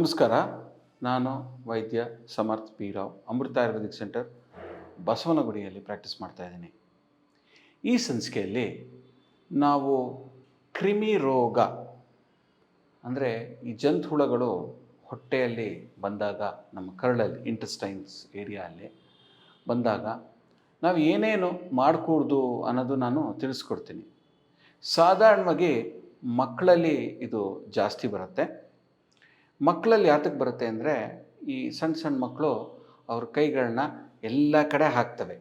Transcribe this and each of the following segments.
ನಮಸ್ಕಾರ. ನಾನು ವೈದ್ಯ ಸಮರ್ಥ್ ಪಿ ರಾವ್, ಅಮೃತ ಆಯುರ್ವೇದಿಕ್ ಸೆಂಟರ್, ಬಸವನಗುಡಿಯಲ್ಲಿ ಪ್ರಾಕ್ಟೀಸ್ ಮಾಡ್ತಾ ಇದ್ದೀನಿ. ಈ ಸಂಚಿಕೆಯಲ್ಲಿ ನಾವು ಕ್ರಿಮಿ ರೋಗ ಅಂದರೆ ಈ ಜಂತುಹುಳಗಳು ಹೊಟ್ಟೆಯಲ್ಲಿ ಬಂದಾಗ, ನಮ್ಮ ಕರಳಲ್ಲಿ ಇಂಟೆಸ್ಟೈನ್ಸ್ ಏರಿಯಾಲ್ಲಿ ಬಂದಾಗ ನಾವು ಏನೇನು ಮಾಡಕೂಡ್ದು ಅನ್ನೋದು ನಾನು ತಿಳಿಸ್ಕೊಡ್ತೀನಿ. ಸಾಧಾರಣವಾಗಿ ಮಕ್ಕಳಲ್ಲಿ ಇದು ಜಾಸ್ತಿ ಬರುತ್ತೆ. ಮಕ್ಕಳಲ್ಲಿ ಯಾತಕ್ಕೆ ಬರುತ್ತೆ ಅಂದರೆ, ಈ ಸಣ್ಣ ಸಣ್ಣ ಮಕ್ಕಳು ಅವ್ರ ಕೈಗಳನ್ನ ಎಲ್ಲ ಕಡೆ ಹಾಕ್ತವೆ.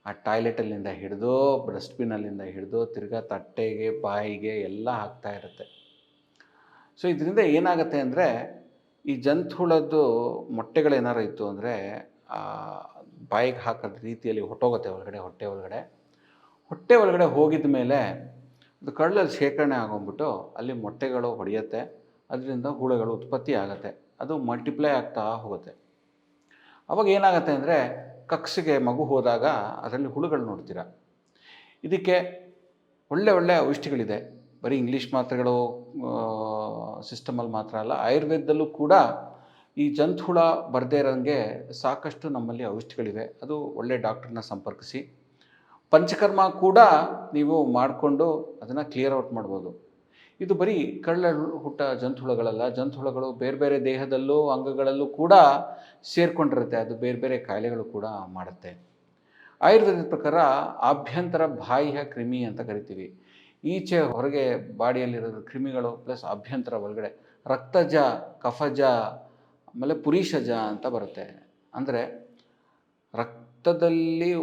ಆ ಟಾಯ್ಲೆಟಲ್ಲಿಂದ ಹಿಡಿದು, ಡಸ್ಟ್ಬಿನ್ನಲ್ಲಿಂದ ಹಿಡಿದು, ತಿರ್ಗಾ ತಟ್ಟೆಗೆ, ಬಾಯಿಗೆ ಎಲ್ಲ ಹಾಕ್ತಾ ಇರುತ್ತೆ. ಸೊ ಇದರಿಂದ ಏನಾಗುತ್ತೆ ಅಂದರೆ, ಈ ಜಂತುಹುಳದ್ದು ಮೊಟ್ಟೆಗಳೇನಾರು ಇತ್ತು ಅಂದರೆ ಬಾಯಿಗೆ ಹಾಕೋದ ರೀತಿಯಲ್ಲಿ ಹೊಟ್ಟೋಗುತ್ತೆ ಒಳಗಡೆ, ಹೊಟ್ಟೆ ಒಳಗಡೆ ಹೋಗಿದ ಮೇಲೆ ಅದು ಕರಳಲ್ಲಿ ಶೇಖರಣೆ ಆಗೋಗ್ಬಿಟ್ಟು ಅಲ್ಲಿ ಮೊಟ್ಟೆಗಳು ಹೊಡೆಯುತ್ತೆ. ಅದರಿಂದ ಹುಳುಗಳು ಉತ್ಪತ್ತಿ ಆಗುತ್ತೆ. ಅದು ಮಲ್ಟಿಪ್ಲೈ ಆಗ್ತಾ ಹೋಗುತ್ತೆ. ಅವಾಗ ಏನಾಗುತ್ತೆ ಅಂದರೆ, ಕಕ್ಸಿಗೆ ಮಗು ಹೋದಾಗ ಅದರಲ್ಲಿ ಹುಳುಗಳು ನೋಡ್ತೀರ. ಇದಕ್ಕೆ ಒಳ್ಳೆ ಔಷಧಿಗಳಿದೆ. ಬರೀ ಇಂಗ್ಲೀಷ್ ಮಾತ್ರೆಗಳು ಸಿಸ್ಟಮಲ್ಲಿ ಮಾತ್ರ ಅಲ್ಲ, ಆಯುರ್ವೇದದಲ್ಲೂ ಕೂಡ ಈ ಜಂತುಹುಳ ಬರದೇ ಇರೋಂಗೆ ಸಾಕಷ್ಟು ನಮ್ಮಲ್ಲಿ ಔಷಧಿಗಳಿವೆ. ಅದು ಒಳ್ಳೆ ಡಾಕ್ಟ್ರನ್ನ ಸಂಪರ್ಕಿಸಿ ಪಂಚಕರ್ಮ ಕೂಡ ನೀವು ಮಾಡಿಕೊಂಡು ಅದನ್ನು ಕ್ಲಿಯರ್ ಔಟ್ ಮಾಡ್ಬೋದು. ಇದು ಬರೀ ಕರಳಲ್ಲಿ ಹುಟ್ಟ ಜಂತುಹುಳಗಳಲ್ಲ. ಜಂತುಹುಳಗಳು ಬೇರೆ ಬೇರೆ ದೇಹದಲ್ಲೂ ಅಂಗಗಳಲ್ಲೂ ಕೂಡ ಸೇರಿಕೊಂಡಿರುತ್ತೆ. ಅದು ಬೇರೆ ಬೇರೆ ಕಾಯಿಲೆಗಳು ಕೂಡ ಮಾಡುತ್ತೆ. ಆಯುರ್ವೇದದ ಪ್ರಕಾರ ಆಭ್ಯಂತರ ಬಾಹ್ಯ ಕ್ರಿಮಿ ಅಂತ ಕರಿತೀವಿ. ಈಚೆ ಹೊರಗೆ ಬಾಡಿಯಲ್ಲಿರೋದು ಕ್ರಿಮಿಗಳು ಪ್ಲಸ್ ಆಭ್ಯಂತರ ಒಳಗಡೆ ರಕ್ತಜ, ಕಫಜ, ಆಮೇಲೆ ಪುರೀಷಜ ಅಂತ ಬರುತ್ತೆ. ಅಂದರೆ ರಕ್ತದಲ್ಲಿ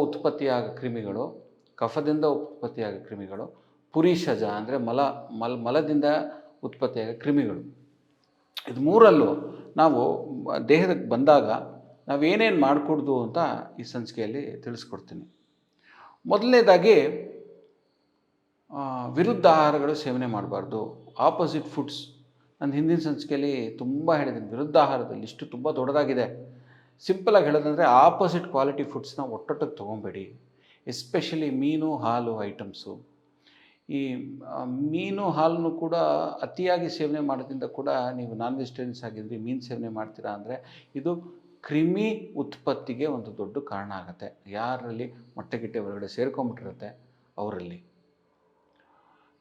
ಉತ್ಪತ್ತಿಯಾಗೋ ಕ್ರಿಮಿಗಳು, ಕಫದಿಂದ ಉತ್ಪತ್ತಿಯಾಗೋ ಕ್ರಿಮಿಗಳು, ಪುರೀಷಜ ಅಂದರೆ ಮಲದಿಂದ ಉತ್ಪತ್ತಿಯಾಗೋ ಕ್ರಿಮಿಗಳು. ಇದು ಮೂರಲ್ಲೂ ನಾವು ದೇಹಕ್ಕೆ ಬಂದಾಗ ನಾವೇನೇನು ಮಾಡಿಕೊಡ್ದು ಅಂತ ಈ ಸಂಚಿಕೆಯಲ್ಲಿ ತಿಳಿಸ್ಕೊಡ್ತೀನಿ. ಮೊದಲನೇದಾಗಿ ವಿರುದ್ಧ ಆಹಾರಗಳು ಸೇವನೆ ಮಾಡಬಾರ್ದು. ಆಪೋಸಿಟ್ ಫುಡ್ಸ್, ನಾನು ಹಿಂದಿನ ಸಂಚಿಕೆಯಲ್ಲಿ ತುಂಬ ಹೇಳಿದ್ದೀನಿ. ವಿರುದ್ಧ ಆಹಾರದ ಲಿಸ್ಟು ತುಂಬ ದೊಡ್ಡದಾಗಿದೆ. ಸಿಂಪಲಾಗಿ ಹೇಳೋದಂದರೆ, ಆಪೋಸಿಟ್ ಕ್ವಾಲಿಟಿ ಫುಡ್ಸ್ನ ಒಟ್ಟೊಟ್ಟಿಗೆ ತೊಗೊಬೇಡಿ. ಎಸ್ಪೆಷಲಿ ಮೀನು, ಹಾಲು ಐಟಮ್ಸು. ಈ ಮೀನು, ಹಾಲನ್ನು ಕೂಡ ಅತಿಯಾಗಿ ಸೇವನೆ ಮಾಡೋದ್ರಿಂದ ಕೂಡ, ನೀವು ನಾನ್ ವೆಜಿಟೇರಿಯನ್ಸ್ ಆಗಿದ್ರಿ ಮೀನು ಸೇವನೆ ಮಾಡ್ತೀರಾ ಅಂದರೆ, ಇದು ಕ್ರಿಮಿ ಉತ್ಪತ್ತಿಗೆ ಒಂದು ದೊಡ್ಡ ಕಾರಣ ಆಗುತ್ತೆ. ಯಾರಲ್ಲಿ ಮೊಟ್ಟೆಗಿಟ್ಟೆ ಒಳಗಡೆ ಸೇರ್ಕೊಂಬಿಟ್ಟಿರುತ್ತೆ ಅವರಲ್ಲಿ.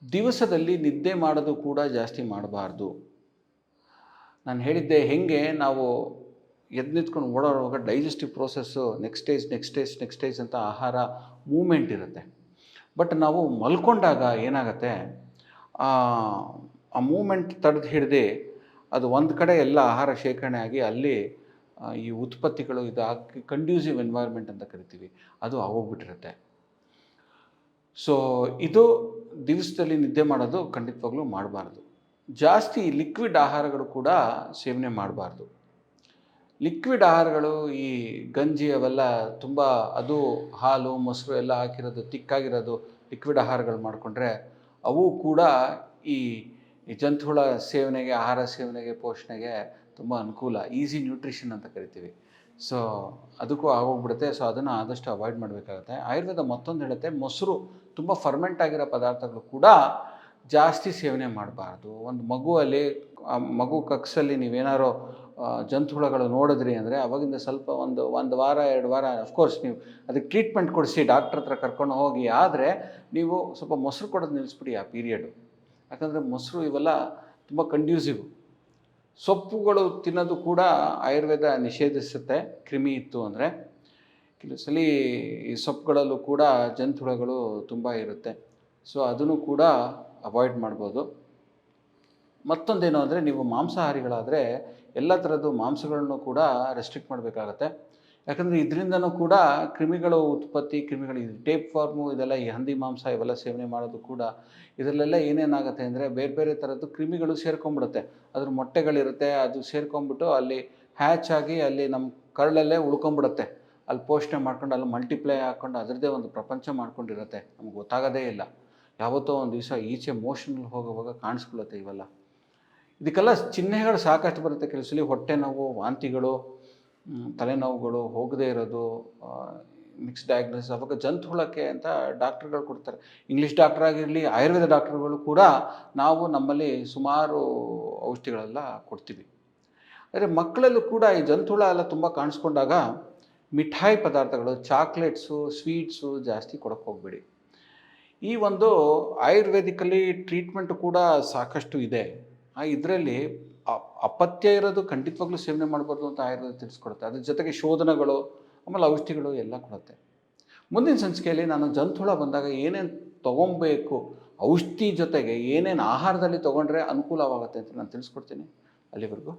ದಿವಸದಲ್ಲಿ ನಿದ್ದೆ ಮಾಡೋದು ಕೂಡ ಜಾಸ್ತಿ ಮಾಡಬಾರ್ದು. ನಾನು ಹೇಳಿದ್ದೆ ಹೆಂಗೆ ನಾವು ಎದ್ದು ನಿಂತ್ಕೊಂಡು ಓಡಾಡುವಾಗ ಡೈಜೆಸ್ಟಿವ್ ಪ್ರೋಸೆಸ್ಸು ನೆಕ್ಸ್ಟ್ ಸ್ಟೇಜ್ ಅಂತ ಆಹಾರ ಮೂಮೆಂಟ್ ಇರುತ್ತೆ. ಬಟ್ ನಾವು ಮಲ್ಕೊಂಡಾಗ ಏನಾಗುತ್ತೆ, ಆ ಮೂಮೆಂಟ್ ತಡೆದು ಹಿಡ್ದು ಅದು ಒಂದು ಕಡೆ ಎಲ್ಲ ಆಹಾರ ಶೇಖರಣೆ ಆಗಿ ಅಲ್ಲಿ ಈ ಉತ್ಪತ್ತಿಗಳು ಇದಾಗಿ ಕಂಡ್ಯೂಸಿವ್ ಎನ್ವೈರ್ಮೆಂಟ್ ಅಂತ ಕರಿತೀವಿ, ಅದು ಆಗೋಗ್ಬಿಟ್ಟಿರುತ್ತೆ. ಸೊ ಇದು ದಿವಸದಲ್ಲಿ ನಿದ್ದೆ ಮಾಡೋದು ಖಂಡಿತವಾಗ್ಲೂ ಮಾಡಬಾರ್ದು. ಜಾಸ್ತಿ ಲಿಕ್ವಿಡ್ ಆಹಾರಗಳು ಕೂಡ ಸೇವನೆ ಮಾಡಬಾರ್ದು. ಲಿಕ್ವಿಡ್ ಆಹಾರಗಳು, ಈ ಗಂಜಿ ಅವೆಲ್ಲ ತುಂಬ, ಅದು ಹಾಲು ಮೊಸರು ಎಲ್ಲ ಹಾಕಿರೋದು, ತಿಕ್ಕಾಗಿರೋದು ಲಿಕ್ವಿಡ್ ಆಹಾರಗಳು ಮಾಡಿಕೊಂಡ್ರೆ ಅವು ಕೂಡ ಈ ಜಂತುಹುಳ ಸೇವನೆಗೆ, ಆಹಾರ ಸೇವನೆಗೆ, ಪೋಷಣೆಗೆ ತುಂಬ ಅನುಕೂಲ. ಈಸಿ ನ್ಯೂಟ್ರಿಷನ್ ಅಂತ ಕರಿತೀವಿ. ಸೊ ಅದಕ್ಕೂ ಆಗೋಗ್ಬಿಡುತ್ತೆ. ಸೊ ಅದನ್ನು ಆದಷ್ಟು ಅವಾಯ್ಡ್ ಮಾಡಬೇಕಾಗುತ್ತೆ. ಆಯುರ್ವೇದ ಮತ್ತೊಂದು ಹೇಳುತ್ತೆ, ಮೊಸರು, ತುಂಬ ಫರ್ಮೆಂಟ್ ಆಗಿರೋ ಪದಾರ್ಥಗಳು ಕೂಡ ಜಾಸ್ತಿ ಸೇವನೆ ಮಾಡಬಾರ್ದು. ಒಂದು ಮಗುವಲ್ಲಿ, ಮಗು ಕಕ್ಸಲ್ಲಿ ನೀವೇನಾರೋ ಜಂತುಹುಳಗಳು ನೋಡಿದ್ರಿ ಅಂದರೆ ಅವಾಗಿಂದ ಸ್ವಲ್ಪ ಒಂದು ವಾರ 2 ವಾರ ಅಫ್ಕೋರ್ಸ್ ನೀವು ಅದಕ್ಕೆ ಟ್ರೀಟ್ಮೆಂಟ್ ಕೊಡಿಸಿ ಡಾಕ್ಟ್ರ್ ಹತ್ರ ಕರ್ಕೊಂಡು ಹೋಗಿ. ಆದರೆ ನೀವು ಸ್ವಲ್ಪ ಮೊಸರು ಕೊಡೋದು ನಿಲ್ಲಿಸ್ಬಿಡಿ ಆ ಪೀರಿಯಡು. ಯಾಕಂದರೆ ಮೊಸರು ಇವೆಲ್ಲ ತುಂಬ ಕಂಡ್ಯೂಸಿವ್. ಸೊಪ್ಪುಗಳು ತಿನ್ನೋದು ಕೂಡ ಆಯುರ್ವೇದ ನಿಷೇಧಿಸುತ್ತೆ, ಕ್ರಿಮಿ ಇತ್ತು ಅಂದರೆ. ಕೆಲವು ಸಲ ಈ ಸೊಪ್ಪುಗಳಲ್ಲೂ ಕೂಡ ಜಂತುಹುಳಗಳು ತುಂಬ ಇರುತ್ತೆ. ಸೊ ಅದನ್ನು ಕೂಡ ಅವಾಯ್ಡ್ ಮಾಡ್ಬೋದು. ಮತ್ತೊಂದೇನು ಅಂದರೆ, ನೀವು ಮಾಂಸಾಹಾರಿಗಳಾದರೆ ಎಲ್ಲ ಥರದ್ದು ಮಾಂಸಗಳನ್ನು ಕೂಡ ರೆಸ್ಟ್ರಿಕ್ಟ್ ಮಾಡಬೇಕಾಗತ್ತೆ. ಯಾಕಂದರೆ ಇದರಿಂದನೂ ಕೂಡ ಕ್ರಿಮಿಗಳು ಉತ್ಪತ್ತಿ, ಕ್ರಿಮಿಗಳು ಟೇಪ್ ಫಾರ್ಮು ಇದೆಲ್ಲ, ಈ ಹಂದಿ ಮಾಂಸ ಇವೆಲ್ಲ ಸೇವನೆ ಮಾಡೋದು ಕೂಡ, ಇದರಲ್ಲೆಲ್ಲ ಏನೇನಾಗುತ್ತೆ ಅಂದರೆ ಬೇರೆ ಬೇರೆ ಥರದ್ದು ಕ್ರಿಮಿಗಳು ಸೇರ್ಕೊಂಡ್ಬಿಡುತ್ತೆ. ಅದ್ರ ಮೊಟ್ಟೆಗಳಿರುತ್ತೆ, ಅದು ಸೇರ್ಕೊಂಡ್ಬಿಟ್ಟು ಅಲ್ಲಿ ಹ್ಯಾಚ್ ಆಗಿ ಅಲ್ಲಿ ನಮ್ಮ ಕರಳಲ್ಲೇ ಉಳ್ಕೊಂಬಿಡುತ್ತೆ. ಅಲ್ಲಿ ಪೋಷಣೆ ಮಾಡ್ಕೊಂಡು ಅಲ್ಲಿ ಮಲ್ಟಿಪ್ಲೈ ಹಾಕ್ಕೊಂಡು ಅದರದ್ದೇ ಒಂದು ಪ್ರಪಂಚ ಮಾಡ್ಕೊಂಡಿರುತ್ತೆ. ನಮ್ಗೆ ಗೊತ್ತಾಗೋದೇ ಇಲ್ಲ. ಯಾವತ್ತೋ ಒಂದು ದಿವಸ ಈಚೆ ಮೋಷನಲ್ಲಿ ಹೋಗುವಾಗ ಕಾಣಿಸ್ಕೊಳ್ಳುತ್ತೆ ಇವೆಲ್ಲ. ಇದಕ್ಕೆಲ್ಲ ಚಿಹ್ನೆಗಳು ಸಾಕಷ್ಟು ಬರುತ್ತೆ. ಕೆಲವು ಸಲ ಹೊಟ್ಟೆ ನೋವು, ವಾಂತಿಗಳು, ತಲೆನೋವುಗಳು, ಹೋಗದೇ ಇರೋದು, ಮಿಕ್ಸ್ ಡಯಾಗ್ನೋಸಿಸ್ ಅವಾಗ ಜಂತುಹುಳಕ್ಕೆ ಅಂತ ಡಾಕ್ಟ್ರುಗಳು ಕೊಡ್ತಾರೆ. ಇಂಗ್ಲೀಷ್ ಡಾಕ್ಟರ್ ಆಗಿರಲಿ, ಆಯುರ್ವೇದ ಡಾಕ್ಟ್ರುಗಳು ಕೂಡ ನಾವು ನಮ್ಮಲ್ಲಿ ಸುಮಾರು ಔಷಧಿಗಳೆಲ್ಲ ಕೊಡ್ತೀವಿ. ಆದರೆ ಮಕ್ಕಳಲ್ಲೂ ಕೂಡ ಈ ಜಂತುಹುಳ ಎಲ್ಲ ತುಂಬ ಕಾಣಿಸ್ಕೊಂಡಾಗ ಮಿಠಾಯಿ ಪದಾರ್ಥಗಳು, ಚಾಕ್ಲೇಟ್ಸು, ಸ್ವೀಟ್ಸು ಜಾಸ್ತಿ ಕೊಡೋಕ್ಕೆ ಹೋಗಬೇಡಿ. ಈ ಒಂದು ಆಯುರ್ವೇದಿಕಲ್ಲಿ ಟ್ರೀಟ್ಮೆಂಟು ಕೂಡ ಸಾಕಷ್ಟು ಇದೆ. ಇದರಲ್ಲಿ ಅಪಥ್ಯ ಇರೋದು ಖಂಡಿತವಾಗ್ಲೂ ಸೇವನೆ ಮಾಡಬಾರ್ದು ಅಂತ ಆಯುರ್ವೇದ ತಿಳಿಸ್ಕೊಡುತ್ತೆ. ಅದ್ರ ಜೊತೆಗೆ ಶೋಧನಗಳು, ಆಮೇಲೆ ಔಷಧಿಗಳು ಎಲ್ಲ ಕೊಡುತ್ತೆ. ಮುಂದಿನ ಸಂಚಿಕೆಯಲ್ಲಿ ನಾನು ಜಂತುಹುಳ ಬಂದಾಗ ಏನೇನು ತೊಗೊಬೇಕು, ಔಷಧಿ ಜೊತೆಗೆ ಏನೇನು ಆಹಾರದಲ್ಲಿ ತೊಗೊಂಡ್ರೆ ಅನುಕೂಲವಾಗುತ್ತೆ ಅಂತ ನಾನು ತಿಳಿಸ್ಕೊಡ್ತೀನಿ. ಅಲ್ಲಿವರೆಗೂ